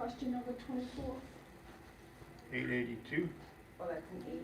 question number 24. 882. Oh, that's an 8.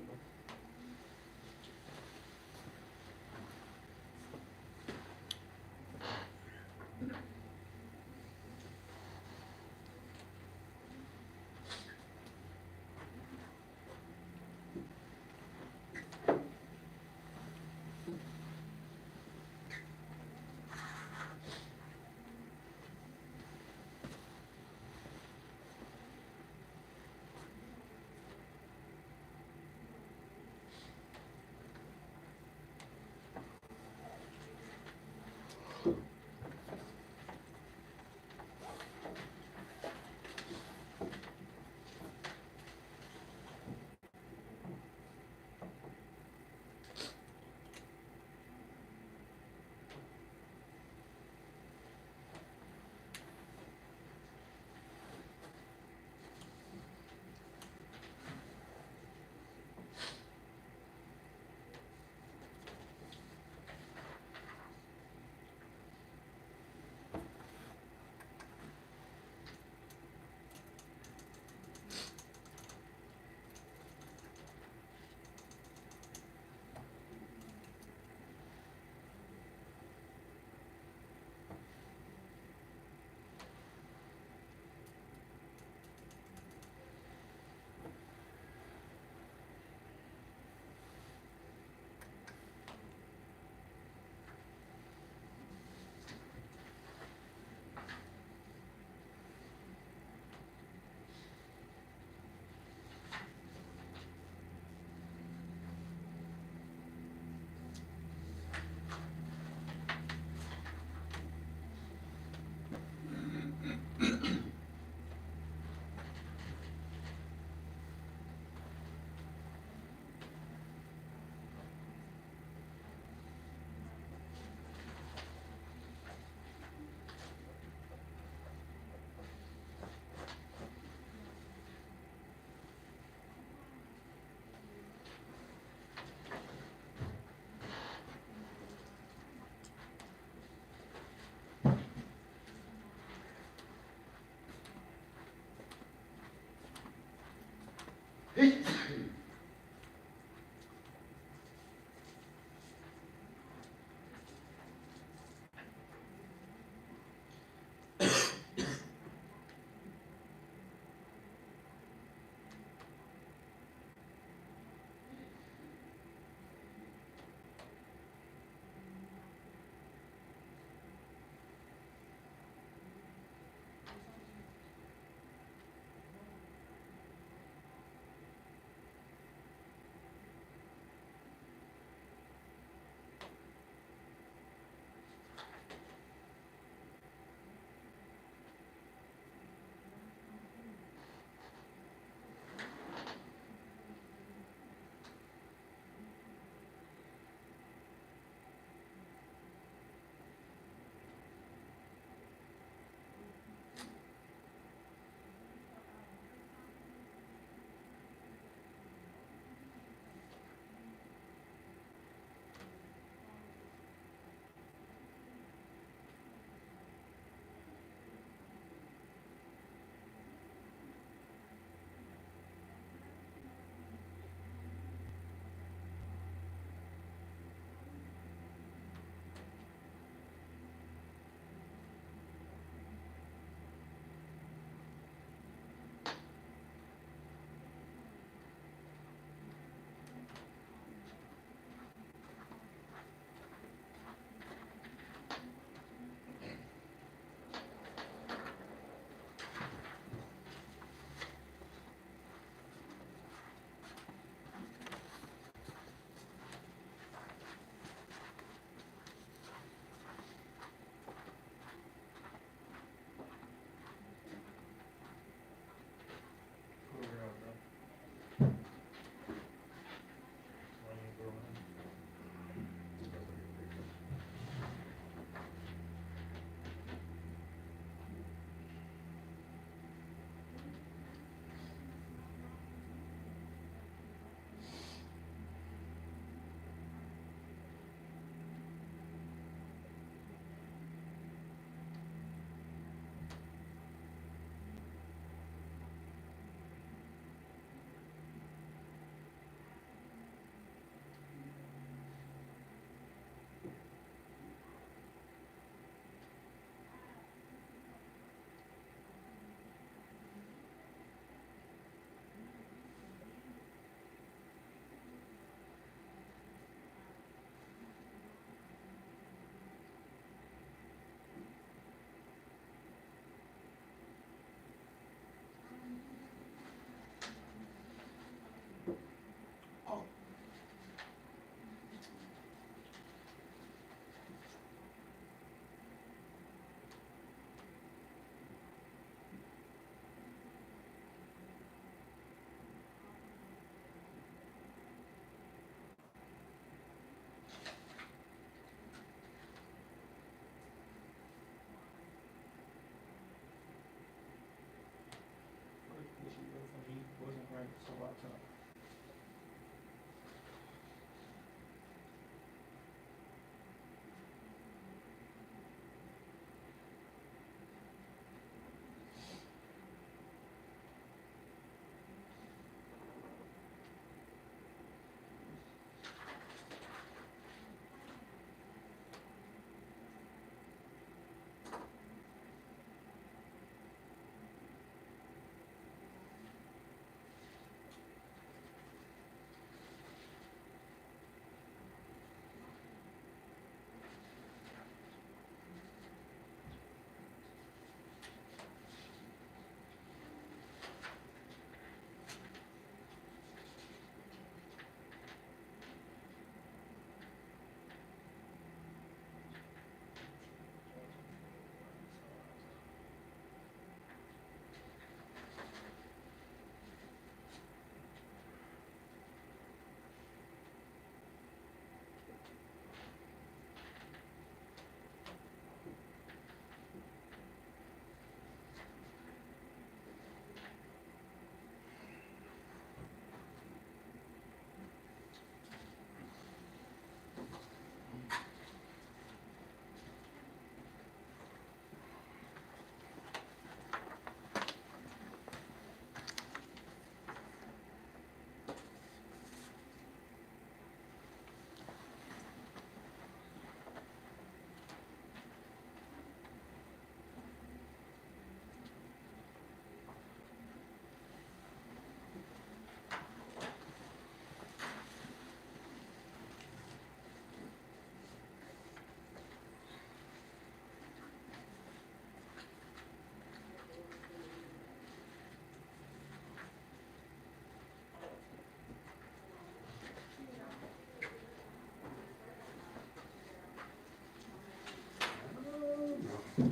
Before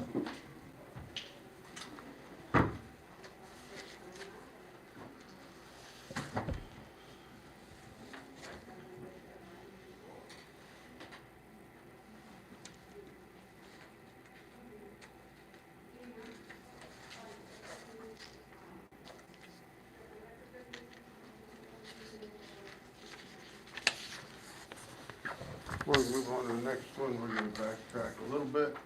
we move on to the next one, we're gonna backtrack a little bit.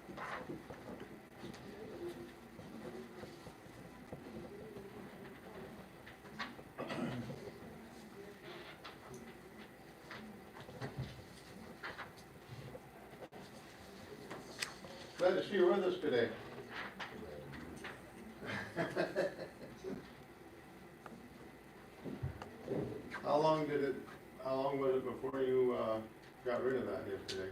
Glad to see you with us today. How long was it before you, got rid of that yesterday?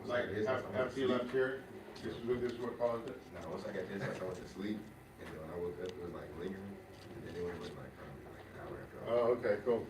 Once I got this, I went to After you sleep. left here, this is what caused it? No, once I got this, I went to sleep, and then when I woke up, it was like lingering, and then it was like probably like an hour after. I Oh, okay, cool.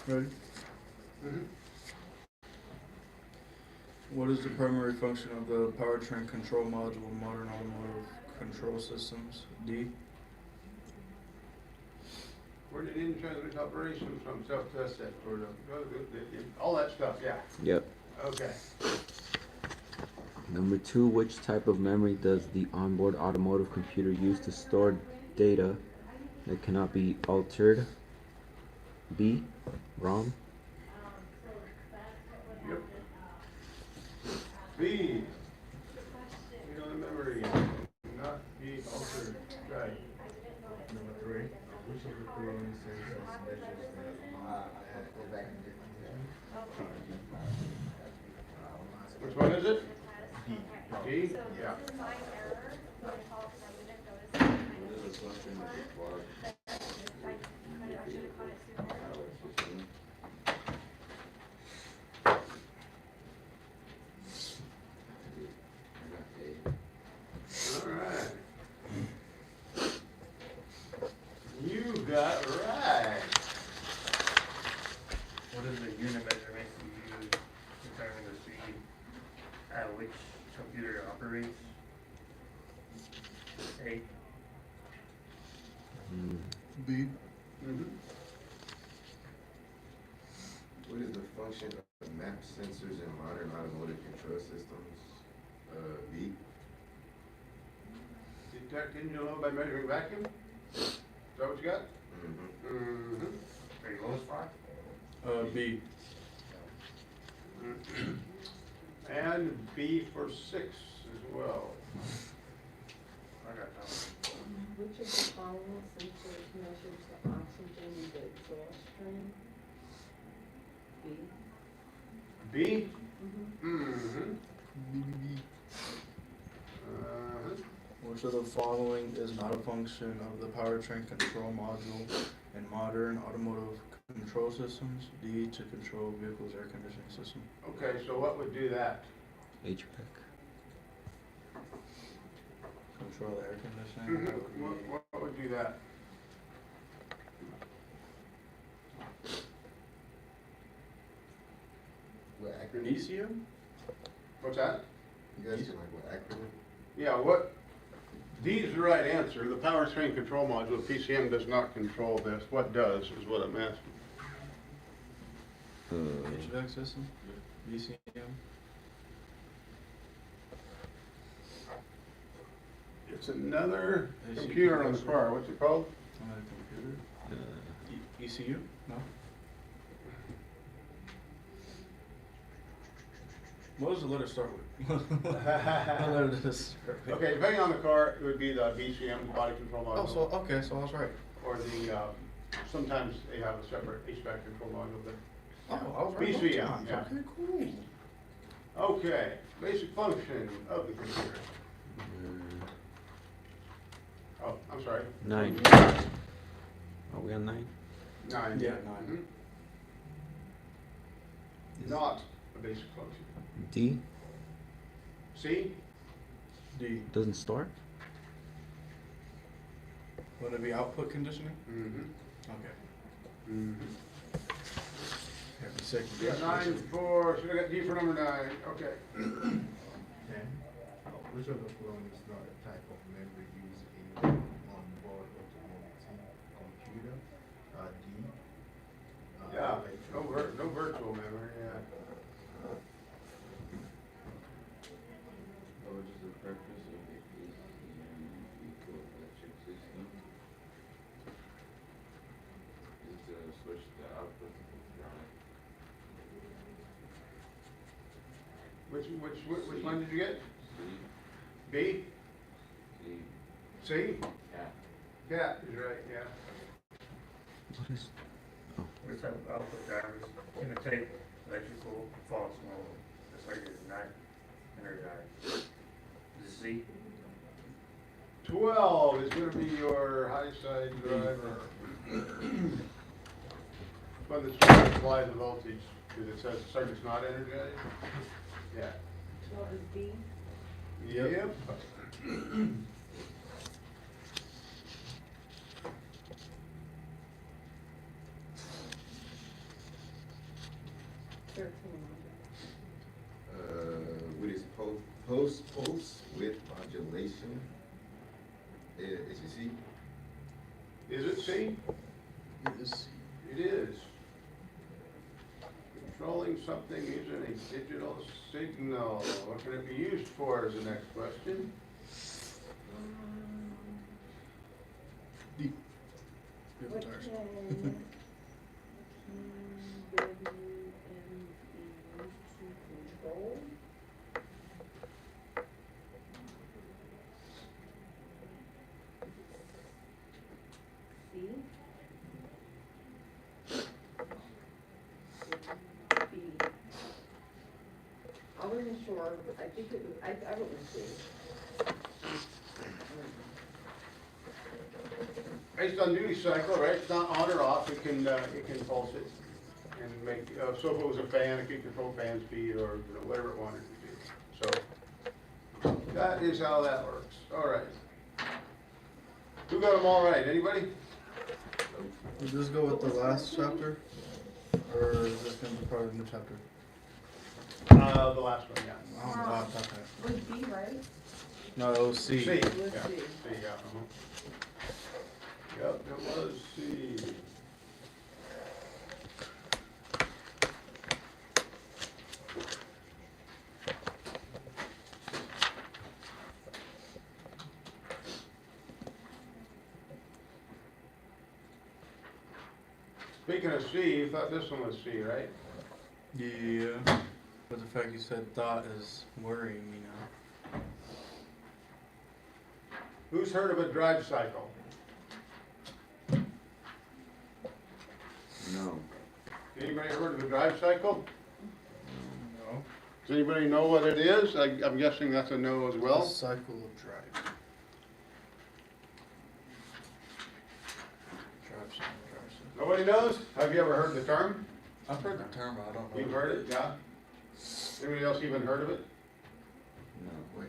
Ready? Mhm. What is the primary function of the powertrain control module in modern automotive control systems? D. Coordinating transmission operations from self-test set for all that stuff, yeah. Yep. Okay. Number 2, which type of memory does the onboard automotive computer use to store data that cannot be altered? B. ROM. Yep. B. You know, the memory not be altered. Right. Number 3, which of the following sensors measures the Which one is it? D. D? Yeah. All right. You got right. What is the unit measurement you use to determine the speed at which computer operates? A. B. Mm-hmm. What is the function of map sensors in modern automotive control systems? B. Detect engine load by measuring vacuum? Is that what you got? Mm-hmm. Mm-hmm. Very low spot. B. And B for 6 as well. I got that one. Which of the following sensors measures the oxygen in the exhaust stream? B. B? Mm-hmm. Mm-hmm. Which of the following is not a function of the powertrain control module in modern automotive control systems? D. To control vehicle's air conditioning system. Okay, so what would do that? HVAC. Control the air conditioning. That would be What would do that? What acronym? ECM? What's that? You guys like what acronym? Yeah, what? D is the right answer. The powertrain control module, PCM, does not control this. What does is what I'm asking. HVAC system? ECM? It's another AC computer on the compressor. car. What's it called? On a computer? ECU? No? What does the letter start with? What letter does it start with? Okay, depending on the car, it would be the BCM, the body control module. Oh, so, okay, so I was right. Or the, sometimes they have a separate HVAC control module, but, Oh, I was right both BCM, times. yeah. Okay, cool. okay, basic function of the computer. Oh, I'm sorry. 9. Are we on 9? 9. Yeah, 9. Mhm. Not a basic function. D. C? D. Doesn't start? Would it be output conditioning? Mm-hmm. Okay. Mm-hmm. Have a second. Yeah, 9 for, so I got D for number 9, okay. 10, which of the following is not a type of memory used in onboard automotive computer? D. Yeah, electronic- no virtual memory, yeah. What is the purpose of the PCM electric system? Is to switch the output from Which one did you get? C, B? C, C? cat. Cat is right, yeah. What is? Which type of output drivers imitate electrical faults when the circuit is not energized? Z. 12 is gonna be your high side driver. One that's trying to apply the voltage, because it says the circuit's not energized. Yeah. What was D? Yep. pulse width modulation. Is it C? Is it C? Yes. It is. Controlling something using a digital signal. What can it be used for is the next question. D. What Vehicle tires. can PWM be used to control? C? B. I wasn't sure, I think it was, I went with C. Based on duty cycle, right, it's not on or off, it can pulse it and make, so if it was a fan, it could control fan speed or, you know, whatever it wanted to do. So, that is how that works, all right. Who got them all right, anybody? We'll just go with the last chapter, or is this gonna be part of the new chapter? The last one, yeah. I don't know about that. Was B right? No, it was C. C, It yeah, was C, C. yeah, Yep, it was C. Speaking of C, you thought this one was C, right? Yeah, but the fact you said thought is worrying me now. Who's heard of a drive cycle? No. Anybody heard of a drive cycle? No. Does anybody know what it is? I'm guessing that's a no as A well. cycle of drive. Drive cycle, drive cycle. Nobody knows? Have you ever heard the term? I've heard the term, but I don't know. You've heard it, yeah? Anybody else even heard of it?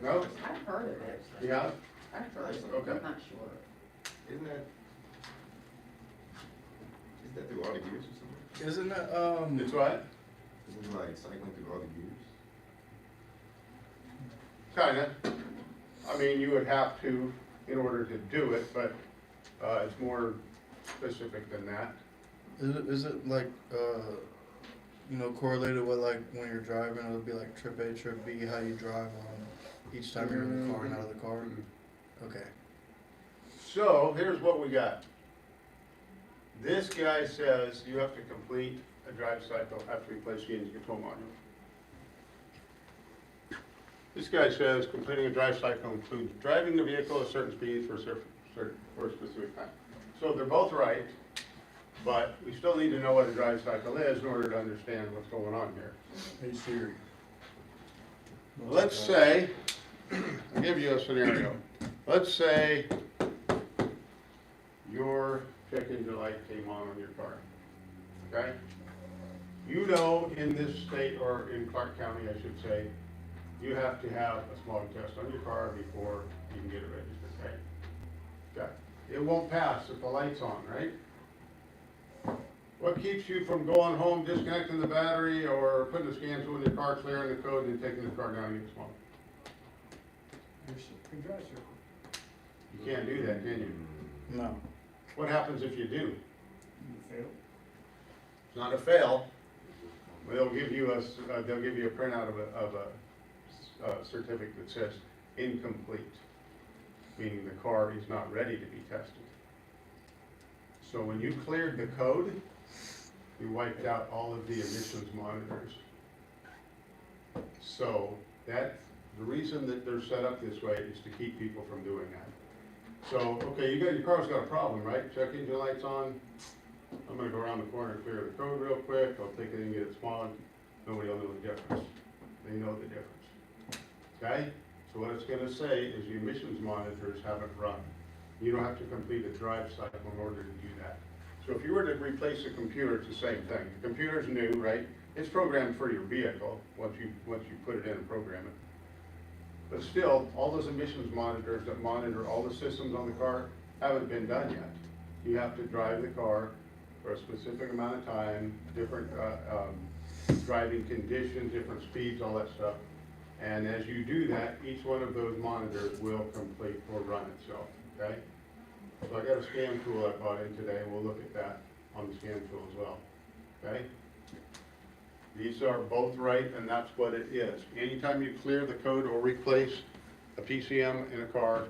No. No? I've heard of it. Yeah? I've heard of it, Okay. I'm not sure. Isn't that through all the gears or something? Isn't it, It's what? Isn't it like cycling through all the gears? Kinda. I mean, you would have to in order to do it, but, it's more specific than that. is it like, you know, correlated with like when you're driving, it'll be like trip A, trip B, how you drive on each time you're in the car and out of the car? Okay. So, here's what we got. This guy says you have to complete a drive cycle after you place the engine control module. This guy says completing a drive cycle includes driving the vehicle at certain speeds for a specific time. So they're both right, but we still need to know what a drive cycle is in order to understand what's going on here. Hey Siri. Let's say, I'll give you a scenario. Let's say your check engine light came on your car, okay? You know in this state, or in Clark County, I should say, you have to have a smog test on your car before you can get it registered, okay? Okay. It won't pass if the light's on, right? What keeps you from going home, disconnecting the battery, or putting the scan tool in your car, clearing the code, and taking the car down and get smog? You can't do that, can you? No. What happens if you do? You fail? It's not a fail. They'll give you a printout of a certificate that says incomplete, meaning the car is not ready to be tested. So when you cleared the code, you wiped out all of the emissions monitors. So the reason that they're set up this way is to keep people from doing that. So, okay, your car's got a problem, right? Check engine light's on. I'm gonna go around the corner and clear the code real quick. I'll take it and get it smog. Nobody will know the difference. They know the difference. Okay? So what it's gonna say is the emissions monitors haven't run. You don't have to complete a drive cycle in order to do that. So if you were to replace a computer, it's the same thing. The computer's new, right? It's programmed for your vehicle once you put it in and program it. But still, all those emissions monitors that monitor all the systems on the car haven't been done yet. You have to drive the car for a specific amount of time, different driving conditions, different speeds, all that stuff. And as you do that, each one of those monitors will complete or run itself, okay? So I got a scan tool I bought in today, and we'll look at that on the scan tool as well, okay? These are both right, and that's what it is. Anytime you clear the code or replace a PCM in a car,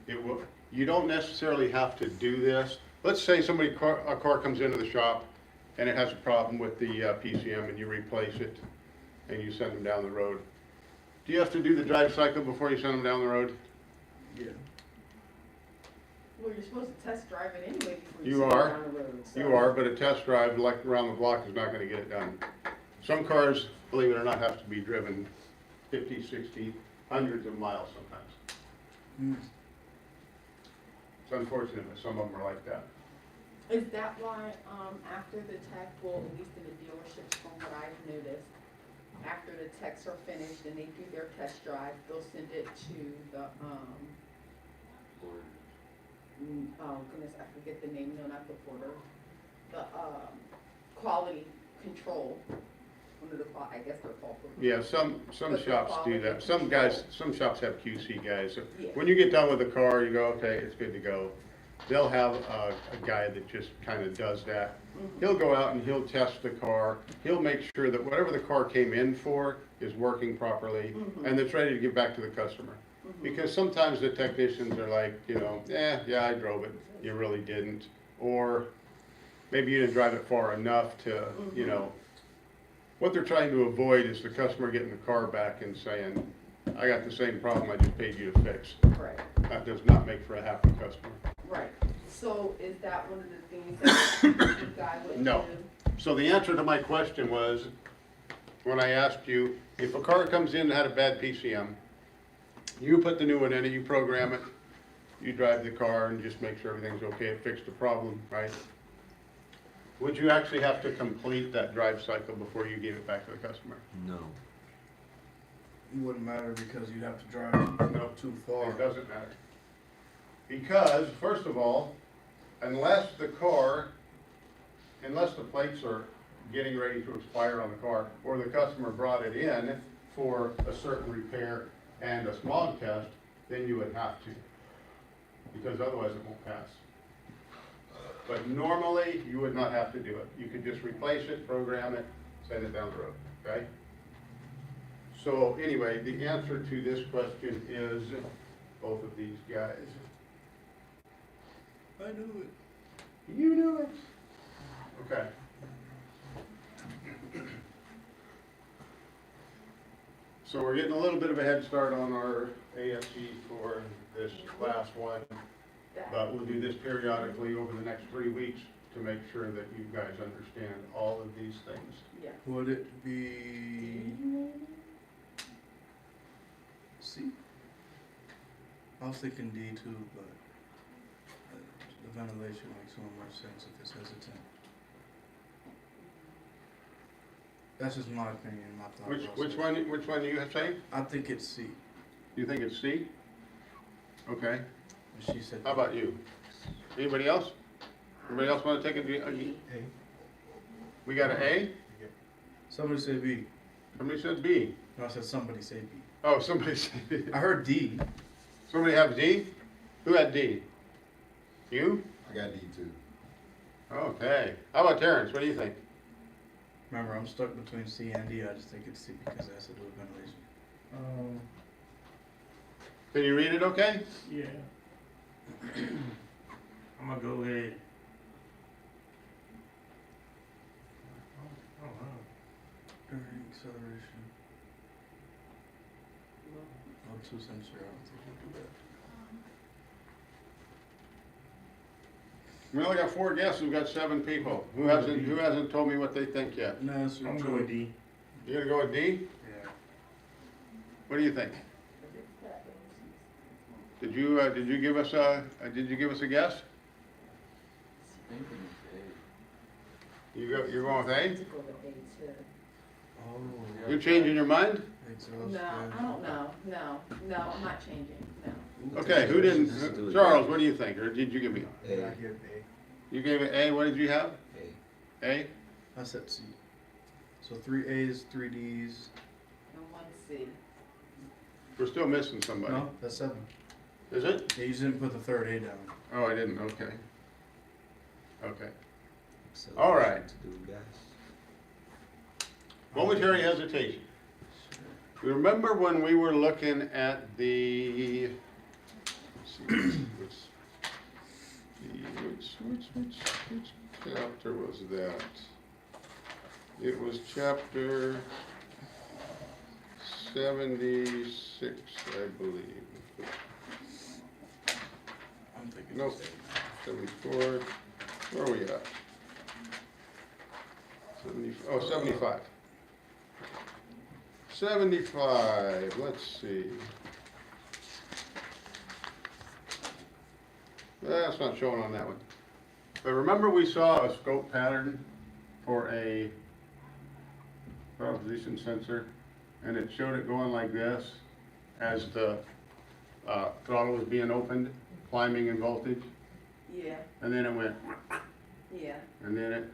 it will, you don't necessarily have to do this. Let's say a car comes into the shop and it has a problem with the PCM and you replace it and you send them down the road. Do you have to do the drive cycle before you send them down the road? Yeah. Well, you're supposed to test drive it anyway before You you send it are. down the road, so. You are, but a test drive like around the block is not gonna get it done. Some cars, believe it or not, have to be driven 50, 60, hundreds of miles sometimes. Mm. It's unfortunate, but some of them are like that. Is that why, after the tech, well, at least in the dealerships from what I've noticed, after the techs are finished and they do their test drive, they'll send it to the, oh goodness, I forget the name, no, not the porter, the, quality control, one of the, I guess they're called. Yeah, some But the shops do quality that. Some guys, some shops have QC guys. So Yeah. when you get done with the car, you go, okay, it's good to go. They'll have a guy that just kind of does that. Mhm. He'll go out and he'll test the car. He'll make sure that whatever the car came in for is working properly Mhm. and it's ready to give back to the customer. Mhm. Because sometimes the technicians are like, you know, yeah, I drove it. You really didn't. Or maybe you didn't drive it far enough to, you know. What they're trying to avoid is the customer getting the car back and saying, I got the same problem I just paid you to fix. Right, That does not make for a happy customer. right. So is that one of the things that you guys would do? No. So the answer to my question was, when I asked you, if a car comes in and had a bad PCM, you put the new one in it, you program it, you drive the car and just make sure everything's okay, it fixed the problem, right? Would you actually have to complete that drive cycle before you gave it back to the customer? No. It wouldn't matter because you'd have to drive No. too far. It doesn't matter. Because, first of all, unless the plates are getting ready to expire on the car, or the customer brought it in for a certain repair and a smog test, then you would have to. Because otherwise it won't pass. But normally, you would not have to do it. You could just replace it, program it, send it down the road, okay? So anyway, the answer to this question is both of these guys. I knew it. You knew it. Okay. So we're getting a little bit of a head start on our ASC for this last one, but we'll do this periodically over the next 3 weeks to make sure that you guys understand all of these things. Yeah. Would it be C? I was thinking D too, but the ventilation makes a little more sense if it's hesitant. That's just my opinion, my thought process. Which one do you say? I think it's C. You think it's C? Okay. And she said. How about you? Anybody else? Anybody else want to take a? We got an A? Somebody said B. Somebody said B. No, I said somebody say B. Oh, somebody said B. I heard D. Somebody have D? Who had D? You? I got D too. Okay. How about Terrence? What do you think? Remember, I'm stuck between C and D. I just think it's C because it has to do with ventilation. Can you read it okay? Yeah. I'm gonna go ahead. Oh, wow. During acceleration. Oh, 2 cents here. I don't think we'll do that. We only got 4 guests. We've got 7 people. Who hasn't told me what they think yet? No, it's I'm going with D. You gonna go with D? Yeah. What do you think? Did you give us a guess? You're going with A? To go with A too. Oh. You're changing your mind? Exhaust No, fan. I don't know, no, I'm not changing, no. Okay, who didn't? Charles, what do you think? Or did you give me? A. I give A. You gave it A. What did you have? A. A? I said C. So 3 A's, 3 D's. And one see. We're still missing somebody. No, that's 7. Is it? Yeah, you just didn't put the third A down. Oh, I didn't, okay. Okay. Acceleration All right. To do gas. Momentary hesitation. You remember when we were looking at the, let's see, which chapter was that? It was chapter 76, I believe. I'm thinking. Nope. 74, where are we at? 75. 75, let's see. That's not showing on that one. But remember we saw a scope pattern for a throttle position sensor, and it showed it going like this as the throttle was being opened, climbing in voltage, Yeah, and then it went, yeah. and then it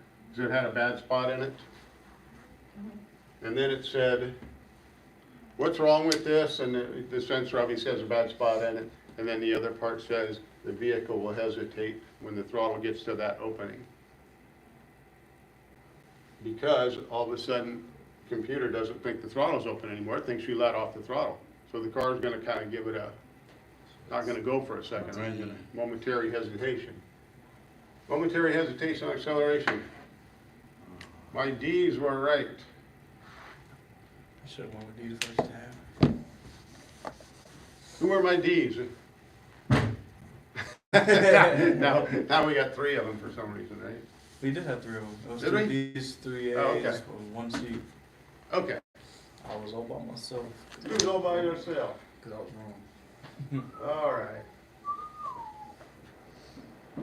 had a bad spot in it. And then it said, what's wrong with this? And the sensor obviously has a bad spot in it. And then the other part says the vehicle will hesitate when the throttle gets to that opening. Because all of a sudden, the computer doesn't think the throttle's open anymore. It thinks you let off the throttle. So the car's gonna kind of give it a, not gonna go for a second, right? Gonna momentary hesitation. Momentary hesitation on acceleration. My D's were right. I should have went with D the first half. Who were my D's? Now we got 3 of them for some reason, right? We did have 3 of them. It was Did 3 we? B's, 3 A's, Oh, okay. 1 C. Okay. I was all by myself. You was all by yourself. Because I was wrong. All right. A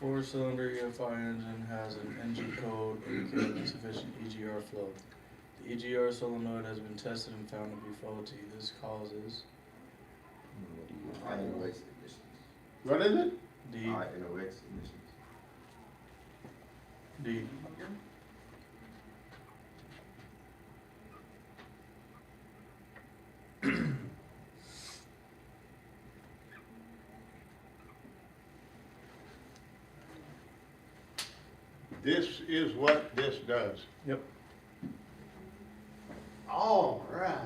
4-cylinder EFI engine has an engine code indicating insufficient EGR flow. The EGR solenoid has been tested and found to be faulty. This causes High NOx emissions. What is it? D. High NOx emissions. D. This is what this does. Yep. All right.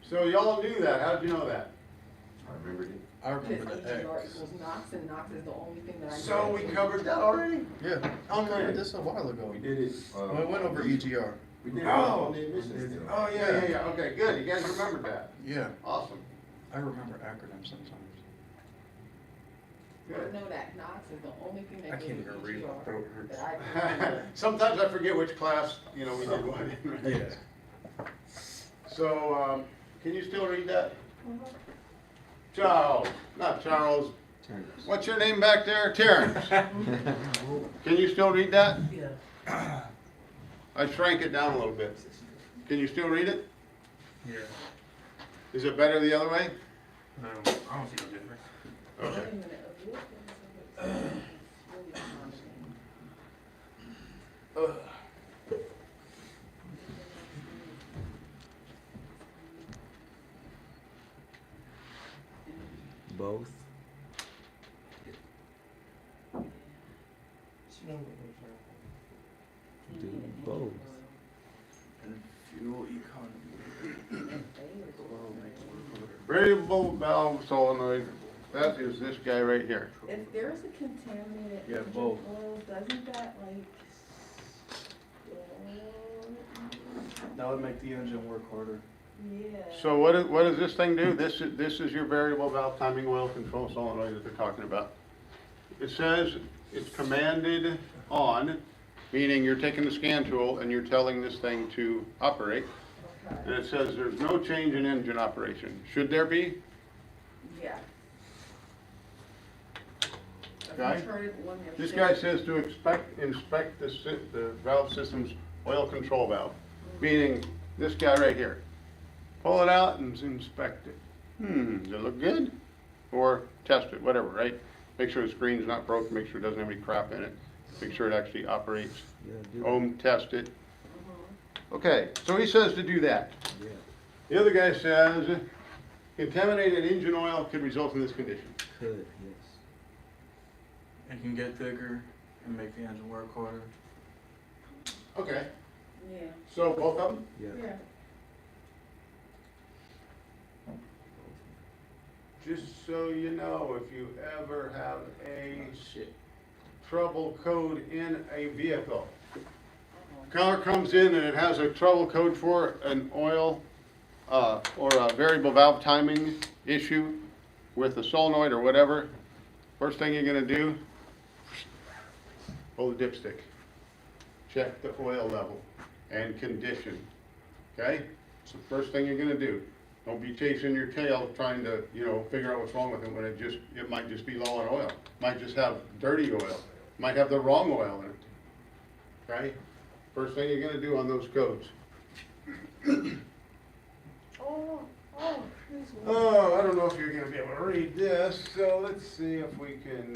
So y'all knew that. How'd you know that? I remembered it. I remember Because the EGR X. equals NOx, and NOx is the only thing that I know. So we covered that already? Yeah. Oh, I covered man. this a while ago. We did it. When we went over EGR. We did it Oh. on the emissions thing. Oh, yeah. Okay, good. You guys remembered that. Yeah. Awesome. I remember acronyms sometimes. I Good. know that NOx is the only thing I that can't goes even with read. My EGR throat hurts. that I can remember. Sometimes I forget which class, we did what in, right? Yeah. So, can you still read that? Mhm. Charles, not Charles. Terrence. What's your name back there? Terrence. Can you still read that? Yeah. I shrank it down a little bit. Can you still read it? Yeah. Is it better the other way? I don't see no difference. Wait a Okay. minute, a vehicle is really common. Both. Do both. And fuel economy. Variable valve solenoid, that is this guy right here. If there's a contaminated Yeah, engine both. oil, doesn't that like, That would make the engine work harder. yeah. So what does this thing do? This is your variable valve timing oil control solenoid that they're talking about. It says it's commanded on, meaning you're taking the scan tool and you're telling this thing to operate. Okay, And it says there's no change in engine operation. Should there be? yeah. If Okay. you turn it on, you'll This see- guy says to inspect the valve system's oil control valve, meaning this guy right here. Pull it out and inspect it. Does it look good? Or test it, whatever, right? Make sure the screen's not broken, make sure it doesn't have any crap in it. Make sure it actually operates. Yeah, do. Ohm test it. Okay, so he says to do that. Yeah. The other guy says contaminated engine oil could result in this condition. Could, yes. It can get thicker and make the engine work harder. Okay, Yeah, so both of them? Yeah. yeah. Just so you know, if you ever have a Shit. trouble code in a vehicle, car comes in and it has a trouble code for an oil or a variable valve timing issue with a solenoid or whatever, first thing you're gonna do, pull the dipstick. Check the oil level and condition, okay? It's the first thing you're gonna do. Don't be chasing your tail trying to, figure out what's wrong with it when it might just be low on oil. Might just have dirty oil, might have the wrong oil in it, okay? First thing you're gonna do on those codes. Oh, I don't know if you're gonna be able to read this, so let's see if we can,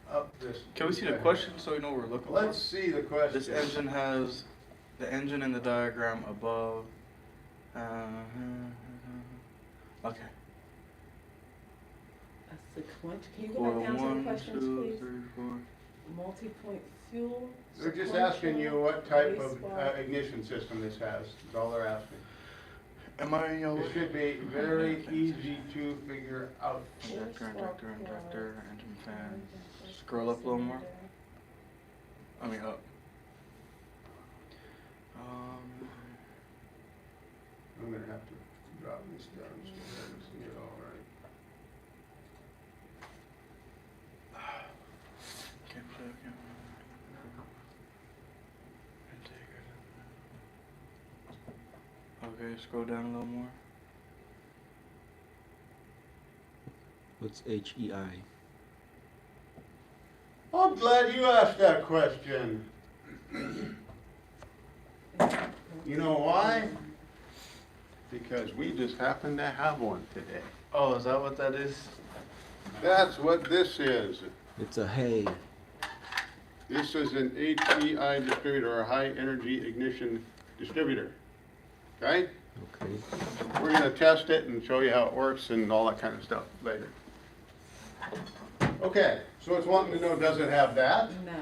up this. Can we see the question so we know what we're looking for? Let's see the question. This engine has the engine in the diagram above. Okay. A sequential, can you go Coil back down to the 1, questions, 2, please? 3, 4. Multi-point fuel. They're just asking you what type of wastewater. ignition system this has, is all they're asking. Am I in yellow? It should be very easy to figure out. Injector, engine fan. Scroll up a little more. I mean up. I'm gonna have to drop this down so I can see it all right. Can't play, can't. Okay, scroll down a little more. What's HEI? I'm glad you asked that question. You know why? Because we just happen to have one today. Oh, is that what that is? That's what this is. It's a hay. This is an HEI distributor, or high energy ignition distributor. Okay? Okay. We're gonna test it and show you how it works and all that kind of stuff later. Okay, so it's wanting to know, does it have that? Nah.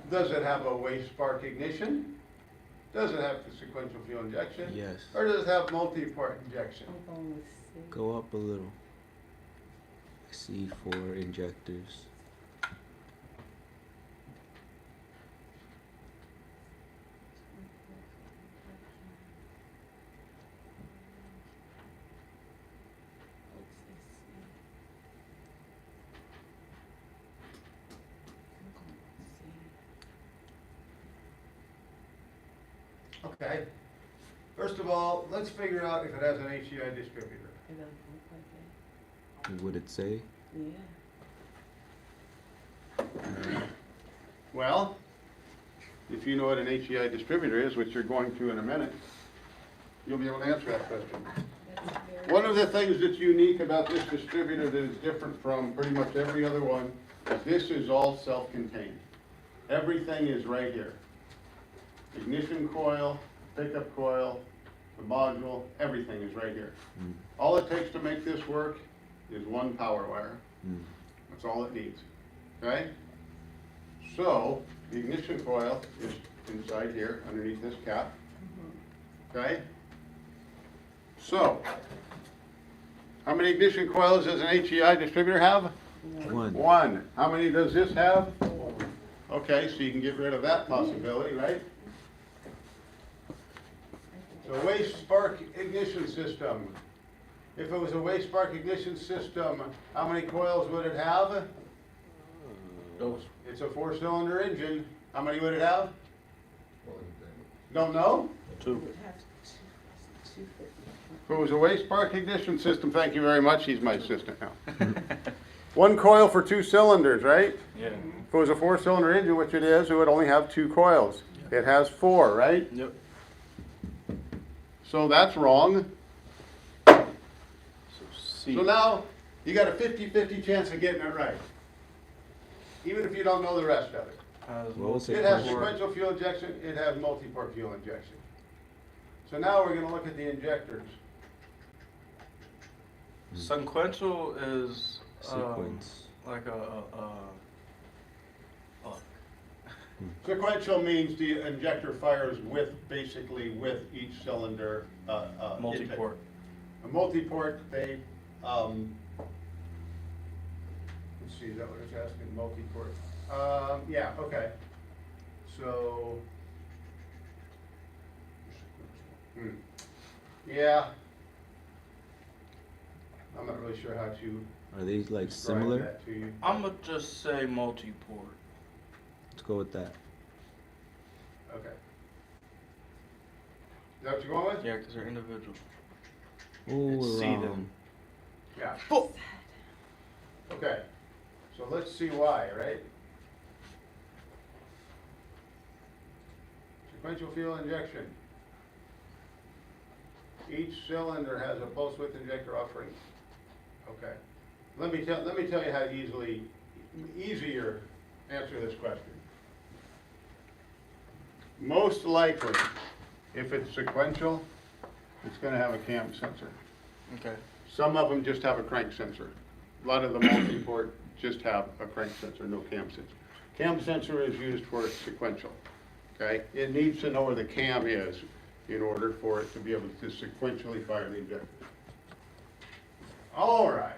Does it have a waste spark ignition? Does it have the sequential fuel injection? Yes. Or does it have multi-port injection? I'm going with C. Go up a little. C4 injectors. Okay. First of all, let's figure out if it has an HEI distributor. It doesn't look like Would it say? it. Yeah. Well, if you know what an HEI distributor is, which you're going to in a minute, you'll be able to answer that question. That's very. One of the things that's unique about this distributor that is different from pretty much every other one is this is all self-contained. Everything is right here. Ignition coil, pickup coil, the module, everything is right here. Mm. All it takes to make this work is one power wire. Mm. That's all it needs, okay? So, the ignition coil is inside here, underneath this cap, okay? So, how many ignition coils does an HEI distributor have? One. One. How many does this have? Okay, so you can get rid of that possibility, right? So waste spark ignition system. If it was a waste spark ignition system, how many coils would it have? Those. It's a 4-cylinder engine. How many would it have? What was that? Don't know? 2. It would have two. If it was a waste spark ignition system, thank you very much, he's my assistant now. One coil for 2 cylinders, right? Yeah. If it was a 4-cylinder engine, which it is, it would only have 2 coils. It has 4, right? Yep. So that's wrong. So C. So now, you got a 50-50 chance of getting it right. Even if you don't know the rest of it. has What was It has multi-port. sequential fuel injection, it has multi-port fuel injection. So now we're gonna look at the injectors. Sequential is Sequence. like Sequential means the injector fires basically with each cylinder, intake. multi-port. A multi-port, they, let's see, is that what it's asking, multi-port? Yeah, okay. So. Yeah. I'm not really sure how to Are these like describe similar? that to you. I'ma just say multi-port. Let's go with that. Okay. Is that what you're going with? Yeah, because they're individual. Ooh, It's we're C then. wrong. Yeah. Oh. Okay. So let's see why, right? Sequential fuel injection. Each cylinder has a pulse width injector offering. Okay. Let me tell you how to easier answer this question. Most likely, if it's sequential, it's gonna have a cam sensor. Okay. Some of them just have a crank sensor. A lot of the multi-port just have a crank sensor, no cam sensor. Cam sensor is used for sequential, okay? It needs to know where the cam is in order for it to be able to sequentially fire the injector. All right.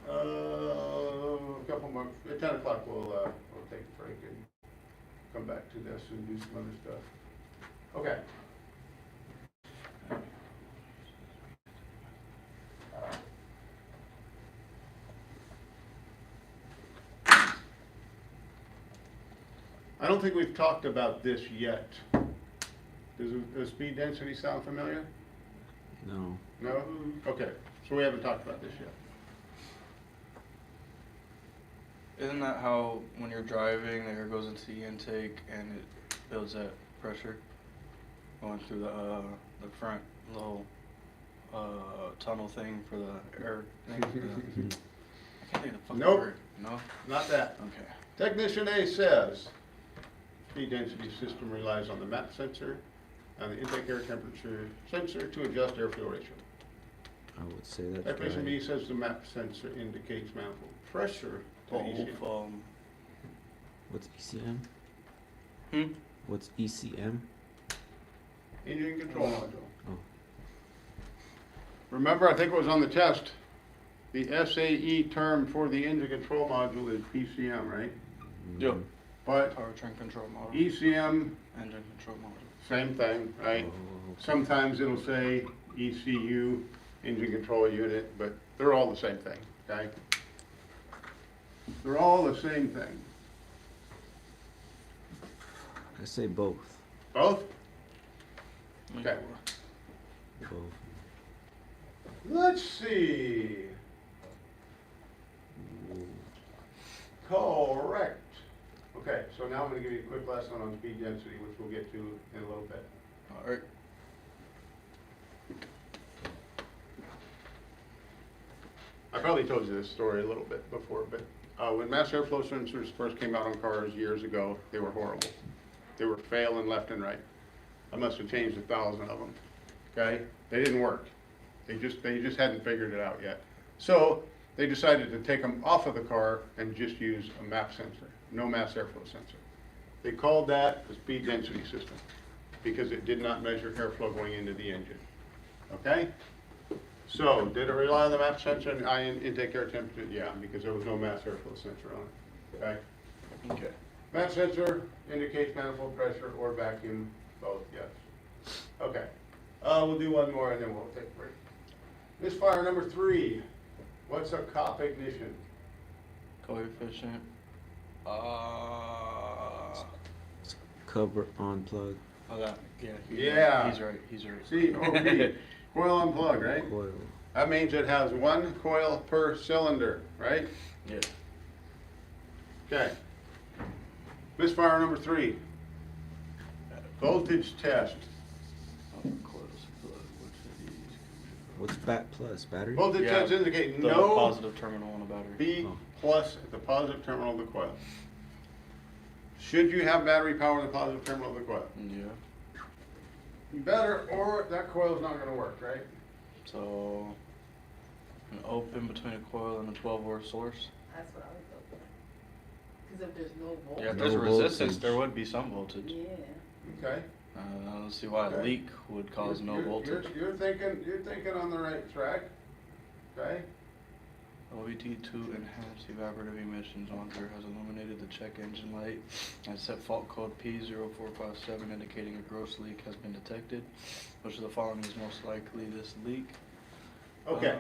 A couple more, at 10 o'clock we'll take a break and come back to this and do some other stuff. Okay. I don't think we've talked about this yet. Does speed density sound familiar? No. No? Okay, so we haven't talked about this yet. Isn't that how when you're driving, the air goes into the intake and it builds that pressure going through the front little tunnel thing for the air thing? I can't think of the fucking Nope. word. No? Not that. Okay. Technician A says, speed density system relies on the MAP sensor and the intake air temperature sensor to adjust airflow ratio. I would say that's Technician B right. says the MAP sensor indicates manifold pressure to ECM. What's ECM? Hmm? What's ECM? Engine control module. Oh. Remember, I think it was on the test, the SAE term for the engine control module is PCM, right? Yeah. But Powertrain control model. ECM, Engine control model. same thing, right? Oh, Sometimes it'll say ECU, engine control unit, but they're all the same thing, okay? They're all the same thing. I say both. Both? Okay. Both. Let's see. Correct. Okay, so now I'm gonna give you a quick lesson on speed density, which we'll get to in a little bit. All right. I probably told you this story a little bit before, but when mass airflow sensors first came out on cars years ago, they were horrible. They were failing left and right. I must have changed 1,000 of them, okay? They didn't work. They just hadn't figured it out yet. So they decided to take them off of the car and just use a MAP sensor, no mass airflow sensor. They called that the speed density system because it did not measure airflow going into the engine, okay? So, did it rely on the MAP sensor and intake air temperature? Yeah, because there was no mass airflow sensor on it, okay? Okay. MAP sensor indicates manifold pressure or vacuum, both, yes. Okay, we'll do one more and then we'll take a break. Misfire number 3, what's a COP ignition? Coefficient. Cover on plug. Oh, that. Yeah. Yeah. He's right. He's right. COP, coil unplug, right? Coil. That means it has 1 coil per cylinder, right? Yeah. Okay. Misfire number 3, voltage test. Coils plug. What's What's BAT plus? Battery? Voltage Yeah, sensors indicate The no positive terminal on the battery. B Oh. plus at the positive terminal of the coil. Should you have battery power in the positive terminal of the coil? Yeah. You better, or that coil's not gonna work, right? So an open between a coil and a 12-volt source. That's what I would go for. Cause if there's no voltage. Yeah, if No there's a resistance, voltage. there would be some voltage. Yeah. Okay. I don't see why a Okay. leak would cause no voltage. You're thinking on the right track, okay? OBT to enhance evaporative emissions monitor has illuminated the check engine light and set fault code P0457 indicating a gross leak has been detected. Which of the following is most likely this leak? Okay.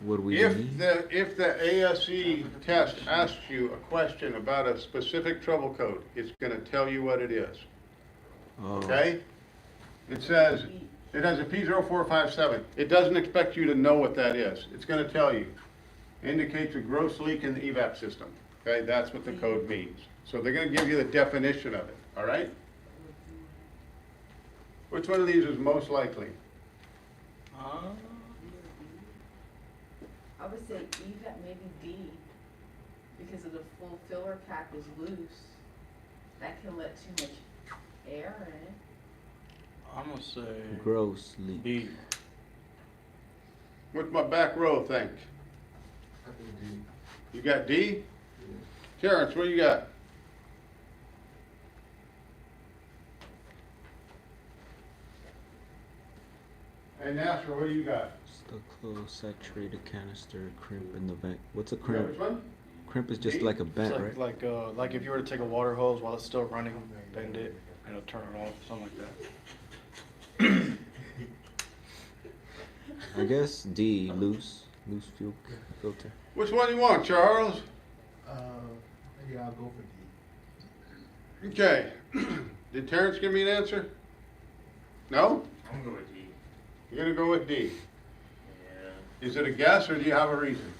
What do we If need? the ASE test asks you a question about a specific trouble code, it's gonna tell you what it is, Oh, okay? It says, it has a P0457. It doesn't expect you to know what that is. It's gonna tell you. Indicates a gross leak in the evap system, okay? That's what the code means. So they're gonna give you the definition of it, all right? Which one of these is most likely? I would say evap, maybe D, because if the full filler cap is loose, that can let too much air in. I'm gonna say gross leak. B. What's my back row think? I think D. You got D? Terrence, what you got? Hey, Nasser, what do you got? Stuck close, saturated canister, crimp in the vent. What's a You got crimp? which one? Crimp is just D? like a bent, right? Like if you were to take a water hose while it's still running, bend it, and it'll turn it off, something like that. I guess D, loose fuel filter. Which one you want, Charles? Maybe I'll go for D. Okay. Did Terrence give me an answer? No? I'm going with D. You're gonna go with D. Yeah. Is it a guess or do you have a reason?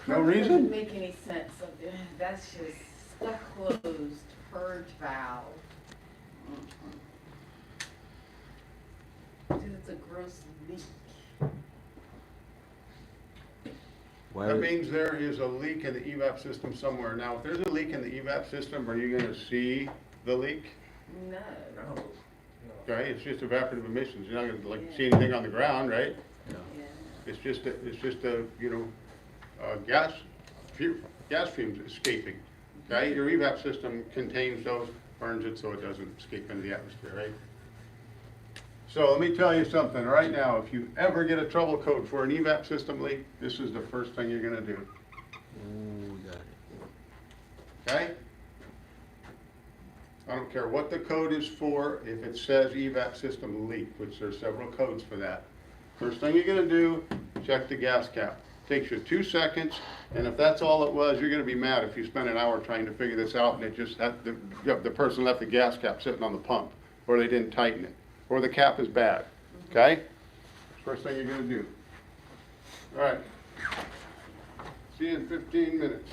No That reason? doesn't make any sense. That's just stuck closed, purge valve. Because it's a gross leak. Why That would- means there is a leak in the evap system somewhere. Now, if there's a leak in the evap system, are you gonna see the leak? No. No. Okay, it's just evaporative emissions. You're not gonna like see anything on the ground, right? Yeah. It's just a, you know, gas fumes escaping. Okay, your evap system contains those, burns it so it doesn't escape into the atmosphere, right? So let me tell you something right now. If you ever get a trouble code for an evap system leak, this is the first thing you're gonna do. Ooh, we got it. Okay? I don't care what the code is for, if it says evap system leak, which there's several codes for that. First thing you're gonna do, check the gas cap. Takes you 2 seconds, and if that's all it was, you're gonna be mad if you spend an hour trying to figure this out and it just had, the person left the gas cap sitting on the pump, or they didn't tighten it, or the cap is bad, okay? First thing you're gonna do. All right. See you in 15 minutes.